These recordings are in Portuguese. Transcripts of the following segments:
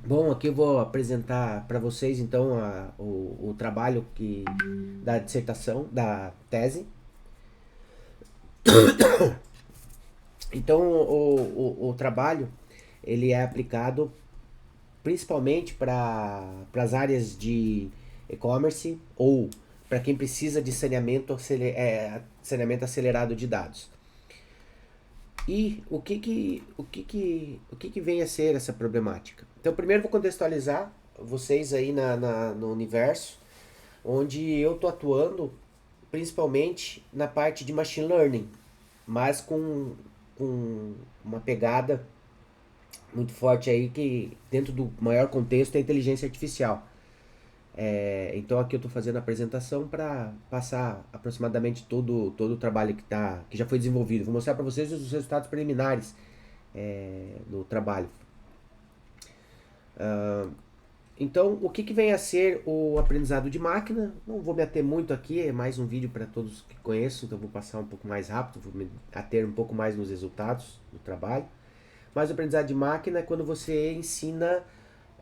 Bom, aqui eu vou apresentar para vocês então o trabalho da dissertação, da tese. Então, o trabalho ele é aplicado principalmente para as áreas de e-commerce ou para quem precisa de saneamento acelerado de dados. E o que que vem a ser essa problemática? Então, primeiro vou contextualizar vocês aí no universo onde eu estou atuando principalmente na parte de machine learning, mas com uma pegada muito forte aí que dentro do maior contexto é a inteligência artificial. Então aqui eu estou fazendo a apresentação para passar aproximadamente todo o trabalho que já foi desenvolvido. Vou mostrar para vocês os resultados preliminares do trabalho. Então, o que vem a ser o aprendizado de máquina? Não vou me ater muito aqui, é mais um vídeo para todos que conheçam, então vou passar um pouco mais rápido, vou me ater um pouco mais nos resultados do trabalho. Mas o aprendizado de máquina é quando você ensina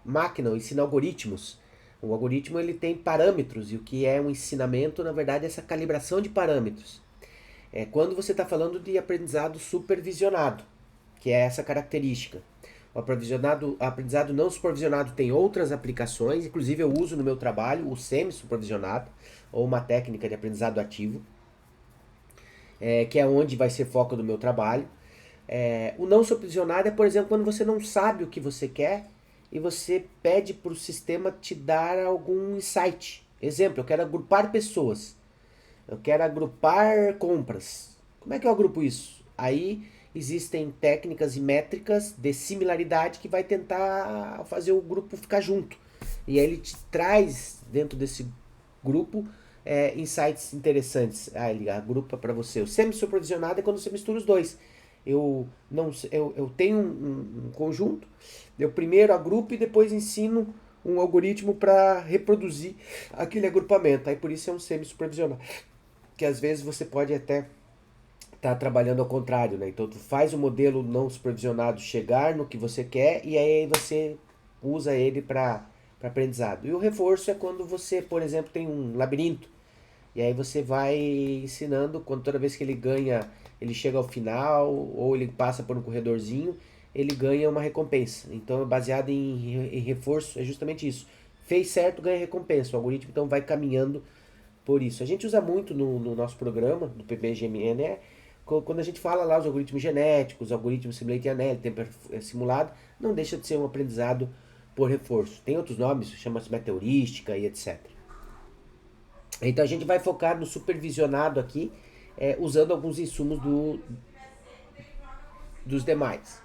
máquina, ou ensina algoritmos. O algoritmo ele tem parâmetros e o que é um ensinamento, na verdade, é essa calibração de parâmetros. É quando você está falando de aprendizado supervisionado, que é essa característica. O aprendizado não supervisionado tem outras aplicações, inclusive eu uso no meu trabalho o semi-supervisionado, ou uma técnica de aprendizado ativo, que é onde vai ser foco do meu trabalho. O não supervisionado é, por exemplo, quando você não sabe o que você quer e você pede para o sistema te dar algum insight. Exemplo, eu quero agrupar pessoas, eu quero agrupar compras. Como é que eu agrupo isso? Aí existem técnicas e métricas de similaridade que vai tentar fazer o grupo ficar junto. E aí ele te traz dentro desse grupo insights interessantes. Ele agrupa para você. O semi-supervisionado é quando você mistura os dois. Eu tenho um conjunto, eu primeiro agrupo e depois ensino um algoritmo para reproduzir aquele agrupamento. Aí por isso é um semi-supervisionado. Que às vezes você pode até estar trabalhando ao contrário, né? Então tu faz o modelo não supervisionado chegar no que você quer e aí você usa ele para aprendizado. E o reforço é quando você, por exemplo, tem um labirinto e aí você vai ensinando, quando toda vez que ele ganha, ele chega ao final ou ele passa por um corredorzinho, ele ganha uma recompensa. Então é baseado em reforço, é justamente isso. Fez certo, ganha recompensa. O algoritmo então vai caminhando por isso. A gente usa muito no nosso programa, do PPGME, né? Quando a gente fala lá os algoritmos genéticos, algoritmos simulated análise, tempo simulado, não deixa de ser um aprendizado por reforço. Tem outros nomes, chama-se meteorística e etc. Então a gente vai focar no supervisionado aqui, usando alguns insumos dos demais.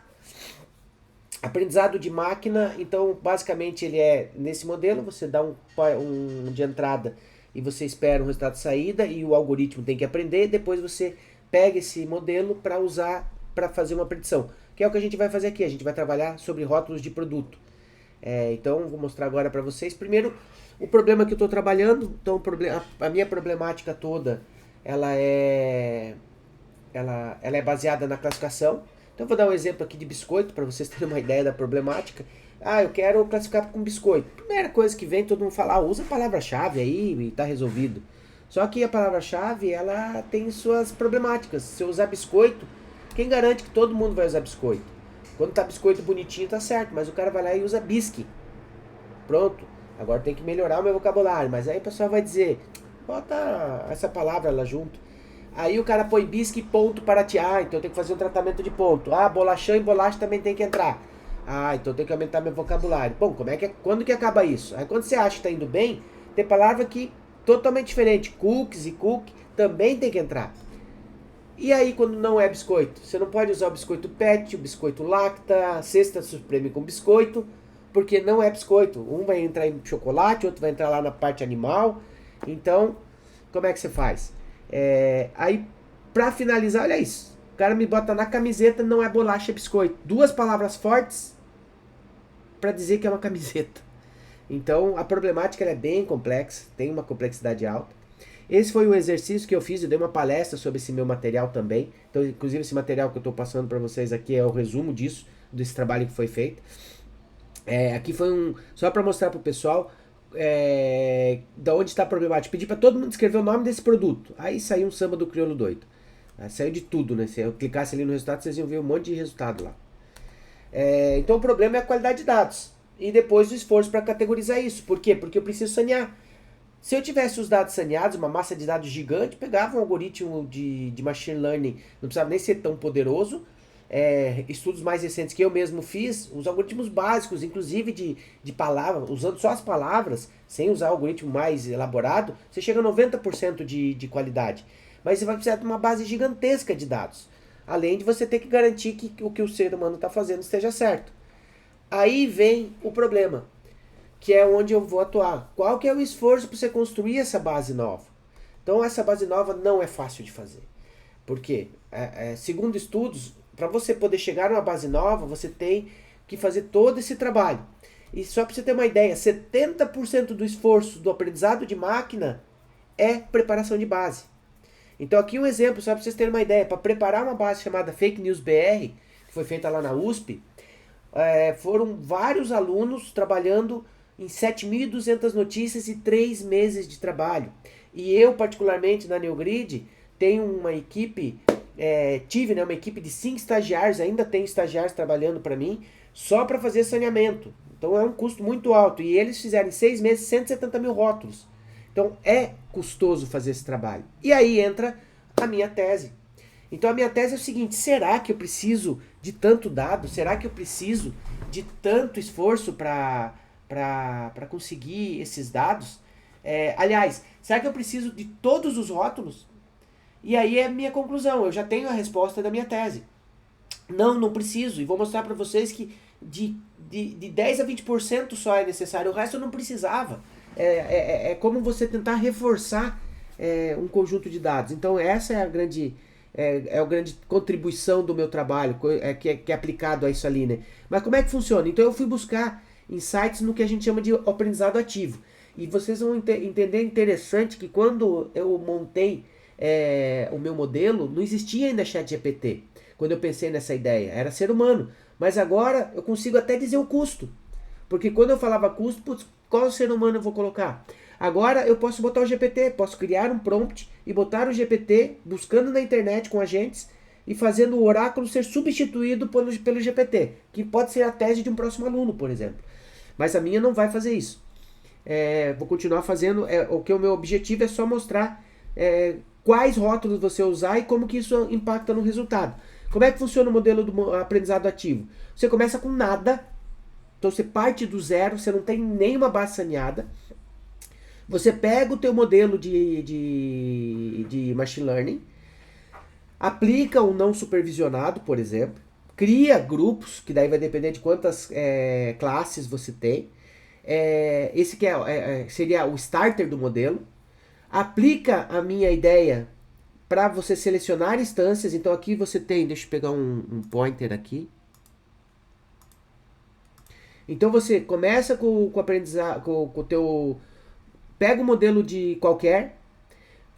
Aprendizado de máquina, então basicamente ele é nesse modelo, você dá um de entrada e você espera um resultado de saída e o algoritmo tem que aprender, depois você pega esse modelo para usar para fazer uma predição, que é o que a gente vai fazer aqui, a gente vai trabalhar sobre rótulos de produto. Então vou mostrar agora para vocês. Primeiro, o problema que eu estou trabalhando, então a minha problemática toda, ela é, ela é baseada na classificação. Então vou dar um exemplo aqui de biscoito para vocês terem uma ideia da problemática. Eu quero classificar com biscoito. Primeira coisa que vem, todo mundo fala, usa a palavra-chave aí e está resolvido. Só que a palavra-chave, ela tem suas problemáticas. Se eu usar biscoito, quem garante que todo mundo vai usar biscoito? Quando tá biscoito bonitinho, tá certo, mas o cara vai lá e usa bisque. Pronto. Agora tem que melhorar o meu vocabulário. Mas aí o pessoal vai dizer, bota essa palavra lá junto. Aí o cara põe bisque e ponto para ti. Então tem que fazer um tratamento de ponto. Bolachão e bolacha também tem que entrar. Então tem que aumentar meu vocabulário. Bom, quando que acaba isso? Aí quando você acha que tá indo bem, tem palavra que totalmente diferente. Cookies e cookie também tem que entrar. E aí quando não é biscoito? Você não pode usar o biscoito pet, o biscoito lacta, a cesta supreme com biscoito, porque não é biscoito. Um vai entrar em chocolate, outro vai entrar lá na parte animal. Então, como é que você faz? Aí, pra finalizar, olha isso. O cara me bota na camiseta, não é bolacha, é biscoito. Duas palavras fortes para dizer que é uma camiseta. Então, a problemática é bem complexa, tem uma complexidade alta. Esse foi o exercício que eu fiz, eu dei uma palestra sobre esse meu material também. Então, inclusive, esse material que eu estou passando para vocês aqui é o resumo disso. desse trabalho que foi feito. Aqui foi só para mostrar para o pessoal da onde está a problemática. Pedi para todo mundo escrever o nome desse produto. Aí saiu um samba do crioulo doido. Saiu de tudo, né? Se eu clicasse ali no resultado, vocês iam ver um monte de resultado lá. Então o problema é a qualidade de dados. E depois o esforço para categorizar isso. Por quê? Porque eu preciso sanear. Se eu tivesse os dados saneados, uma massa de dados gigante, pegava um algoritmo de machine learning, não precisava nem ser tão poderoso. Estudos mais recentes que eu mesmo fiz, os algoritmos básicos, inclusive de palavras, usando só as palavras, sem usar o algoritmo mais elaborado, você chega a 90% de qualidade. Mas você vai precisar de uma base gigantesca de dados. Além de você ter que garantir que o que o ser humano está fazendo esteja certo. Aí vem o problema, que é onde eu vou atuar. Qual que é o esforço para você construir essa base nova? Então essa base nova não é fácil de fazer. Por quê? Segundo estudos, para você poder chegar numa base nova, você tem que fazer todo esse trabalho. E só para você ter uma ideia, 70% do esforço do aprendizado de máquina é preparação de base. Então aqui um exemplo, só para vocês terem uma ideia, para preparar uma base chamada Fake News BR, que foi feita lá na USP, foram vários alunos trabalhando em 7.200 notícias e 3 meses de trabalho. E eu, particularmente, na NeoGrid, tenho uma equipe, tive uma equipe de 5 estagiários, ainda tenho estagiários trabalhando para mim, só para fazer saneamento. Então é um custo muito alto. E eles fizeram em 6 meses 170 mil rótulos. Então é custoso fazer esse trabalho. E aí entra a minha tese. Então a minha tese é o seguinte: será que eu preciso de tanto dado? Será que eu preciso de tanto esforço para conseguir esses dados? Aliás, será que eu preciso de todos os rótulos? E aí é a minha conclusão. Eu já tenho a resposta da minha tese. Não preciso. E vou mostrar para vocês que de 10 a 20% só é necessário. O resto eu não precisava. É como você tentar reforçar um conjunto de dados. Então essa é a grande contribuição do meu trabalho, que é aplicado a isso ali, né? Mas como é que funciona? Então eu fui buscar insights no que a gente chama de aprendizado ativo. E vocês vão entender interessante que quando eu montei o meu modelo, não existia ainda ChatGPT. Quando eu pensei nessa ideia, era ser humano. Mas agora eu consigo até dizer o custo. Porque quando eu falava custo, putz, qual ser humano eu vou colocar? Agora eu posso botar o GPT, posso criar um prompt e botar o GPT buscando na internet com agentes e fazendo o oráculo ser substituído pelo GPT, que pode ser a tese de um próximo aluno, por exemplo. Mas a minha não vai fazer isso. Vou continuar fazendo, o meu objetivo é só mostrar quais rótulos você usar e como que isso impacta no resultado. Como é que funciona o modelo do aprendizado ativo? Você começa com nada, então você parte do zero, você não tem nenhuma base saneada. Você pega o teu modelo de machine learning, aplica um não supervisionado, por exemplo, cria grupos, que daí vai depender de quantas classes você tem. Esse que seria o starter do modelo. Aplica a minha ideia para você selecionar instâncias. Então aqui você tem, deixa eu pegar um pointer aqui. Então você começa com o aprendizado, com o teu... Pega um modelo de qualquer,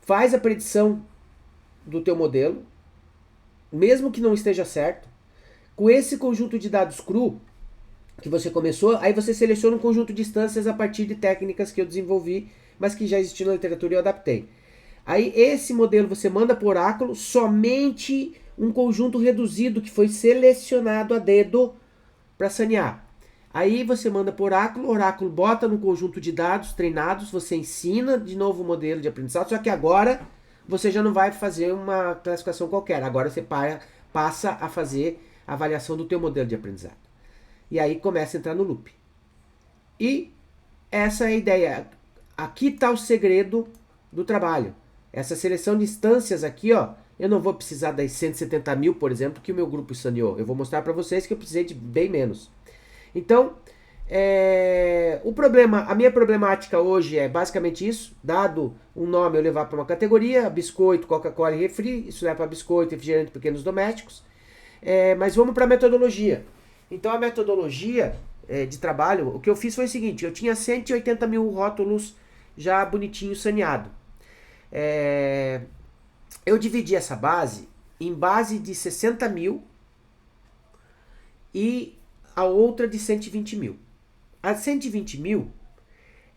faz a predição do teu modelo, mesmo que não esteja certo. Com esse conjunto de dados cru que você começou, aí você seleciona um conjunto de instâncias a partir de técnicas que eu desenvolvi, mas que já existiam na literatura e eu adaptei. Aí esse modelo você manda para o oráculo somente um conjunto reduzido que foi selecionado a dedo para sanear. Aí você manda para o oráculo bota no conjunto de dados treinados, você ensina de novo o modelo de aprendizado, só que agora você já não vai fazer uma classificação qualquer, agora você passa a fazer a avaliação do teu modelo de aprendizado. E aí começa a entrar no loop. E essa é a ideia. Aqui está o segredo do trabalho. Essa seleção de instâncias aqui, ó, eu não vou precisar das 170 mil, por exemplo, que o meu grupo saneou. Eu vou mostrar para vocês que eu precisei de bem menos. Então, a minha problemática hoje é basicamente isso. Dado um nome, eu levar para uma categoria, biscoito, Coca-Cola e refri, isso leva para biscoito, refrigerante, pequenos domésticos. Mas vamos para a metodologia. Então, a metodologia de trabalho, o que eu fiz foi o seguinte: eu tinha 180 mil rótulos já bonitinho saneado. Eu dividi essa base em base de 60 mil e a outra de 120 mil. A de 120 mil,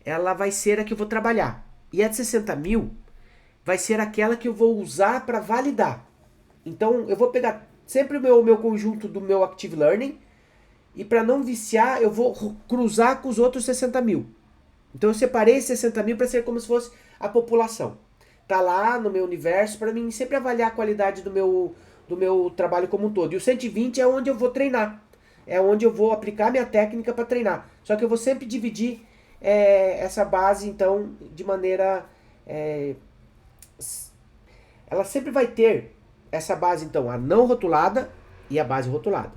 ela vai ser a que eu vou trabalhar. E a de 60 mil vai ser aquela que eu vou usar para validar. Então, eu vou pegar sempre o meu conjunto do meu Active Learning e para não viciar, eu vou cruzar com os outros 60 mil. Então, eu separei 60 mil para ser como se fosse a população. Tá lá no meu universo para mim sempre avaliar a qualidade do meu trabalho como um todo. E o 120 é onde eu vou treinar. É onde eu vou aplicar minha técnica para treinar. Só que eu vou sempre dividir essa base, então, de maneira... ela sempre vai ter essa base, então, a não rotulada e a base rotulada.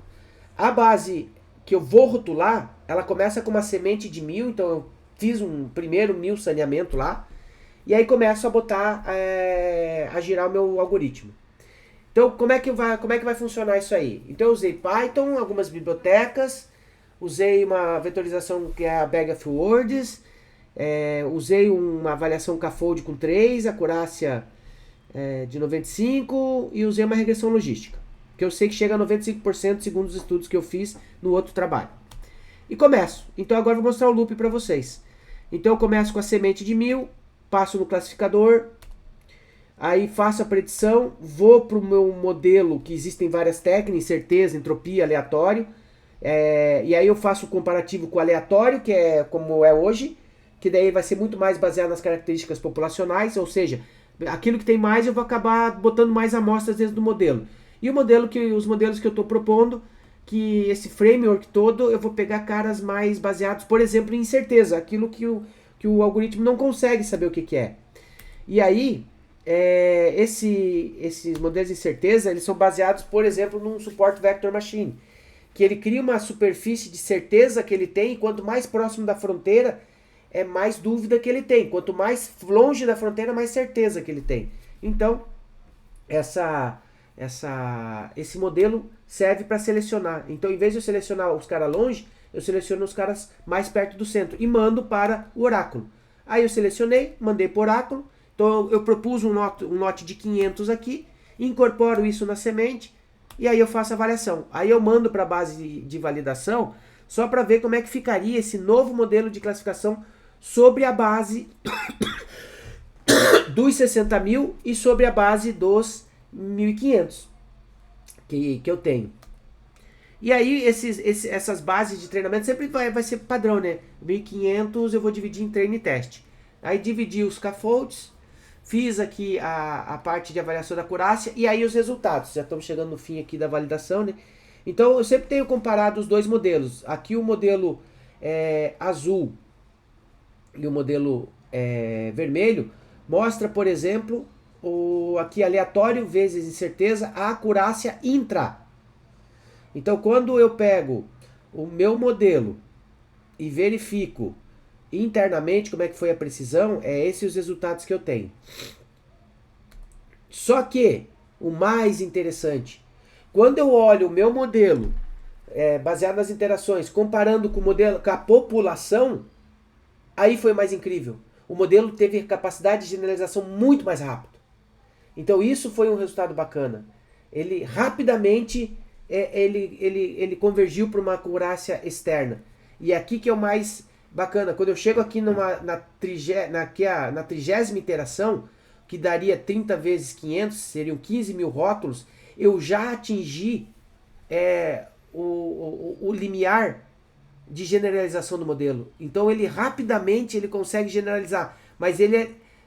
A base que eu vou rotular, ela começa com uma semente de 1000, então eu fiz um primeiro 1000 saneamento lá, e aí começo a botar, a girar o meu algoritmo. Então, como é que vai funcionar isso aí? Então, eu usei Python, algumas bibliotecas, usei uma vetorização que é a Bag of Words, usei uma avaliação K-fold com 3, acurácia de 95, e usei uma regressão logística, que eu sei que chega a 95% segundo os estudos que eu fiz no outro trabalho. E começo. Então, agora eu vou mostrar o loop para vocês. Então, eu começo com a semente de 1000, passo no classificador, aí faço a predição, vou para o meu modelo, que existem várias técnicas, incerteza, entropia, aleatório, e aí eu faço o comparativo com o aleatório, que é como é hoje, que daí vai ser muito mais baseado nas características populacionais, ou seja, aquilo que tem mais eu vou acabar botando mais amostras dentro do modelo. E os modelos que eu estou propondo, que esse framework todo, eu vou pegar caras mais baseados, por exemplo, em incerteza, aquilo que o algoritmo não consegue saber o que é. E aí, esses modelos de certeza, eles são baseados, por exemplo, num Support Vector Machine, que ele cria uma superfície de certeza que ele tem, e quanto mais próximo da fronteira, mais dúvida que ele tem. Quanto mais longe da fronteira, mais certeza que ele tem. Então, esse modelo serve para selecionar. Então, em vez de eu selecionar os caras longe, eu seleciono os caras mais perto do centro e mando para o oráculo. Aí eu selecionei, mandei para o oráculo. Então, eu propus um lote de 500 aqui, incorporo isso na semente e aí eu faço a avaliação. Aí eu mando para a base de validação só para ver como é que ficaria esse novo modelo de classificação sobre a base dos 60 mil e sobre a base dos 1.500 que eu tenho. E aí essas bases de treinamento sempre vai ser padrão, né? 1.500 eu vou dividir em treino e teste. Aí dividi os scaffolds, fiz aqui a parte de avaliação da acurácia e aí os resultados. Já estamos chegando no fim aqui da validação, né? Então eu sempre tenho comparado os dois modelos. Aqui o modelo azul e o modelo vermelho mostra, por exemplo, aqui aleatório vezes incerteza, a acurácia intra. Então, quando eu pego o meu modelo e verifico internamente como é que foi a precisão, esses os resultados que eu tenho. Só que, o mais interessante, quando eu olho o meu modelo baseado nas interações, comparando com o modelo, com a população, aí foi mais incrível. O modelo teve capacidade de generalização muito mais rápido. Então isso foi um resultado bacana. Ele rapidamente ele convergiu para uma acurácia externa. E aqui que é o mais bacana. Quando eu chego aqui na 30ª iteração, que daria 30 vezes 500, seriam 15 mil rótulos, eu já atingi o limiar de generalização do modelo. Então ele rapidamente consegue generalizar. Mas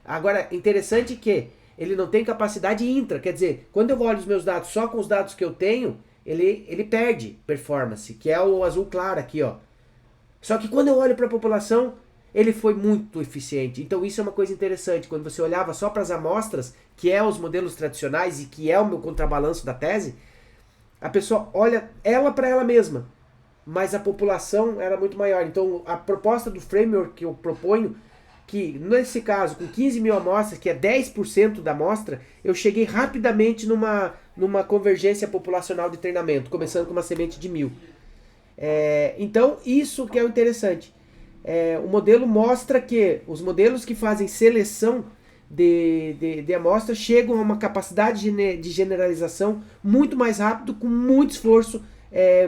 agora, interessante que ele não tem capacidade intra. Quer dizer, quando eu olho os meus dados só com os dados que eu tenho, ele perde performance, que é o azul claro aqui, ó. Só que quando eu olho para a população, ele foi muito eficiente. Então isso é uma coisa interessante. Quando você olhava só para as amostras, que é os modelos tradicionais e que é o meu contrabalanço da tese, a pessoa olha ela para ela mesma, mas a população era muito maior. Então a proposta do framework que eu proponho, que nesse caso com 15 mil amostras, que é 10% da amostra, eu cheguei rapidamente numa convergência populacional de treinamento, começando com uma semente de 1000. Então isso que é o interessante. O modelo mostra que os modelos que fazem seleção de amostras chegam a uma capacidade de generalização muito mais rápido, com muito esforço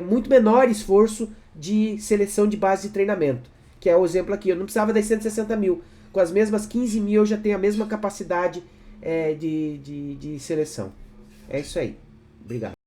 muito menor esforço de seleção de base de treinamento. Que é o exemplo aqui, eu não precisava das 160 mil. Com as mesmas 15 mil eu já tenho a mesma capacidade de seleção. É isso aí. Obrigado.